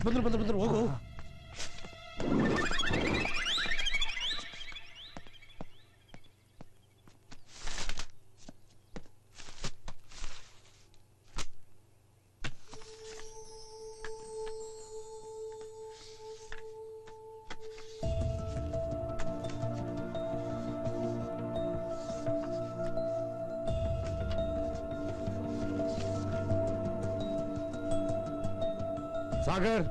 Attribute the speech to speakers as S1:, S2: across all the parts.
S1: ಬಂದ್ರು ಹೋಗು. Sagar,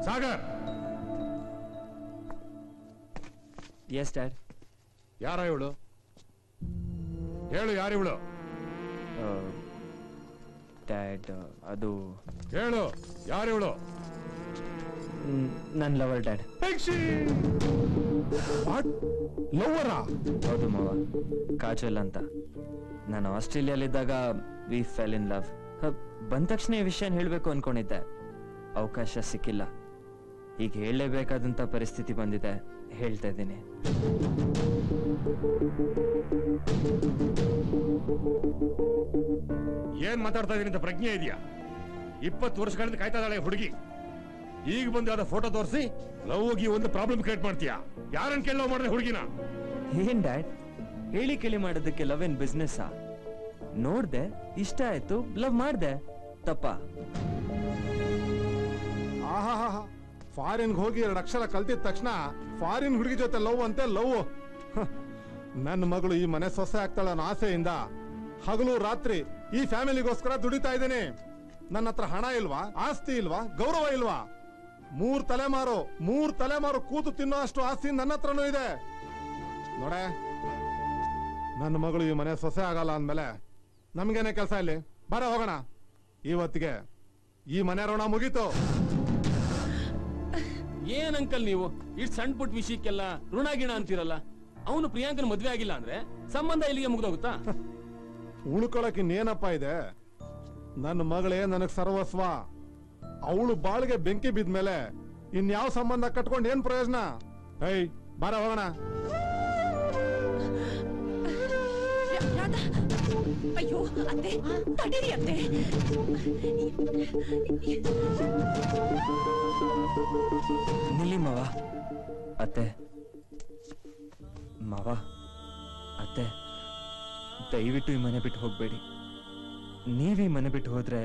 S1: Sagar.
S2: Yes dad.
S1: ಯಾರ ಇವಳು? ಹೇಳು, ಯಾರು ಇವಳು?
S2: ಡ್ಯಾಡ್, ಅದು
S1: ಹೇಳು, ಯಾರು ಇವಳು?
S2: ನನ್ನ ಲವರ್ ಡ್ಯಾಡ್.
S1: ಲವರಾ?
S2: ಹೌದು ಮಾವ, ಕಾಜಲ್ ಅಂತ. ನಾನು ಆಸ್ಟ್ರೇಲಿಯಲ್ಲಿದ್ದಾಗ ವಿ ಫೆಲ್ ಇನ್ ಲವ್. ಬಂದ ತಕ್ಷಣ ಈ ವಿಷಯನ ಹೇಳಬೇಕು ಅನ್ಕೊಂಡಿದ್ದೆ, ಅವಕಾಶ ಸಿಕ್ಕಿಲ್ಲ. ಈಗ ಹೇಳಲೇಬೇಕಾದಂತ ಪರಿಸ್ಥಿತಿ ಬಂದಿದೆ, ಹೇಳ್ತಾ ಇದ್ದೀನಿ.
S1: ಏನ್ ಮಾತಾಡ್ತಾ ಇದೀನಿ ಅಂತ ಪ್ರಜ್ಞೆ ಇದೆಯಾ? 20 ವರ್ಷಗಳಿಂದ ಕಾಯ್ತಾ ಇದ್ದಾಳೆ ಹುಡುಗಿ. ಈಗ ಬಂದು ಯಾವ್ದೋ ಫೋಟೋ ತೋರಿಸಿ ಲವ್ ಹೋಗಿ ಒಂದು ಪ್ರಾಬ್ಲಮ್ ಕ್ರಿಯೇಟ್ ಮಾಡ್ತೀಯಾ? ಯಾರನ್ನ ಕೇಳಿ ಲವ್ ಮಾಡಿದ್ರೆ ಹುಡುಗಿನ?
S2: ಏನ್ ಡ್ಯಾಡ್, ಹೇಳಿ ಕೇಳಿ ಮಾಡೋದಕ್ಕೆ ಲವ್ ಏನ್ ಬಿಸ್ನೆಸ್? ನೋಡ್ದೆ, ಇಷ್ಟ ಆಯ್ತು, ಲವ್ ಮಾಡ್ದೆ, ತಪ್ಪ?
S3: ಆಹಾ, ಫಾರಿನ್ ಹೋಗಿ 2 ಅಕ್ಷರ ಕಲ್ತಿದ ತಕ್ಷಣ ಫಾರಿನ್ ಹುಡುಗಿ ಜೊತೆ ಲವ್ ಅಂತೆ ಲವ್. ನನ್ನ ಮಗಳು ಈ ಮನೆ ಸೊಸೆ ಆಗ್ತಾಳ ಅನ್ನೋ ಆಸೆಯಿಂದ ಹಗಲು ರಾತ್ರಿ ಈ ಫ್ಯಾಮಿಲಿಗೋಸ್ಕರ ದುಡಿತಾ ಇದ್ದೇನೆ. ನನ್ನ ಹತ್ರ ಹಣ ಇಲ್ವಾ, ಆಸ್ತಿ ಇಲ್ವಾ, ಗೌರವ ಇಲ್ವಾ? 3 ತಲೆಮಾರು ಕೂತು ತಿನ್ನೋ ಅಷ್ಟು ಆಸ್ತಿ ನನ್ನ ಹತ್ರನೂ ಇದೆ. ನೋಡೆ, ನನ್ನ ಮಗಳು ಈ ಮನೆ ಸೊಸೆ ಆಗಲ್ಲ ಅಂದ್ಮೇಲೆ ನಮ್ಗೇನೆ ಕೆಲಸ ಇಲ್ಲಿ. ಬರ ಹೋಗೋಣ. ಇವತ್ತಿಗೆ ಈ ಮನೆ ಋಣ ಮುಗೀತು.
S4: ಏನ್ ಅಂಕಲ್ ನೀವು ಇಷ್ಟು ಸಣ್ಣ ಪುಟ್ಟ ವಿಷಯಕ್ಕೆಲ್ಲ ಋಣ ಗಿಣ ಅಂತೀರಲ್ಲ? ಅವನು ಪ್ರಿಯಾಂಕನ ಮದ್ವೆ ಆಗಿಲ್ಲ ಅಂದ್ರೆ ಸಂಬಂಧ ಇಲ್ಲಿಗೆ ಮುಗ್ದೋಗುತ್ತಾ?
S3: ಉಳ್ಕೊಳಕ್ ಇನ್ನೇನಪ್ಪ ಇದೆ? ನನ್ನ ಮಗಳೇ ನನಗ್ ಸರ್ವಸ್ವ. ಅವಳು ಬಾಳಿಗೆ ಬೆಂಕಿ ಬಿದ್ಮೇಲೆ ಇನ್ಯಾವ ಸಂಬಂಧ ಕಟ್ಕೊಂಡು ಏನ್ ಪ್ರಯೋಜನ? ಏಯ್, ಬಾರ ಹೋಗೋಣ.
S5: ಅಯ್ಯೋ ಅತ್ತೆ, ತಡೀರಿ ಅತ್ತೆ.
S2: ನಿಲ್ಲಿ ಮಾವ. ಅತ್ತೆ, ಮಾವ, ಅತ್ತೆ, ದಯವಿಟ್ಟು ಈ ಮನೆ ಬಿಟ್ಟು ಹೋಗ್ಬೇಡಿ. ನೀವೀ ಮನೆ ಬಿಟ್ಟು ಹೋದ್ರೆ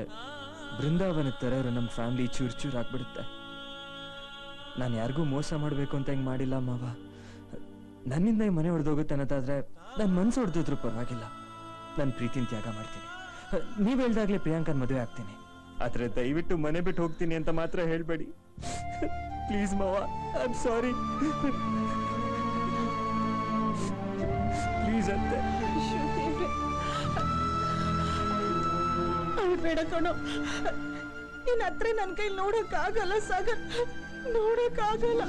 S2: ಬೃಂದಾವನ ತರ ನಮ್ಮ ಫ್ಯಾಮಿಲಿ ಚೂರ್ ಚೂರ್ ಆಗ್ಬಿಡುತ್ತೆ. ನಾನು ಯಾರಿಗೂ ಮೋಸ ಮಾಡ್ಬೇಕು ಅಂತ ಹಿಂಗ್ ಮಾಡಿಲ್ಲ ಮಾವ. ನನ್ನಿಂದ ಈ ಮನೆ ಹೊಡೆದೋಗುತ್ತೆ ಅನ್ನೋದಾದ್ರೆ ನನ್ನ ಮನ್ಸು ಹೊಡೆದಿದ್ರು ಪರವಾಗಿಲ್ಲ, ನನ್ನ ಪ್ರೀತಿನ ತ್ಯಾಗ ಮಾಡ್ತೀನಿ. ನೀವ್ ಹೇಳ್ದಾಗ್ಲೇ ಪ್ರಿಯಾಂಕನ್ ಮದುವೆ ಆಗ್ತೀನಿ. ಆದ್ರೆ ದಯವಿಟ್ಟು ಮನೆ ಬಿಟ್ಟು ಹೋಗ್ತೀನಿ ಅಂತ ಮಾತ್ರ ಹೇಳ್ಬೇಡಿ ಪ್ಲೀಸ್ ಮಾವ. ಐ ಆಮ್ ಸಾರಿ, ಪ್ಲೀಸ್ ಅತ್ತೆ.
S5: ಬೇಡ ಕಣೋ, ನಿನ್ನ ಹತ್ರ ನನ್ ಕೈ ನೋಡಕ್ ಆಗಲ್ಲ ಸಾಗರ್, ನೋಡಕ್ ಆಗಲ್ಲ.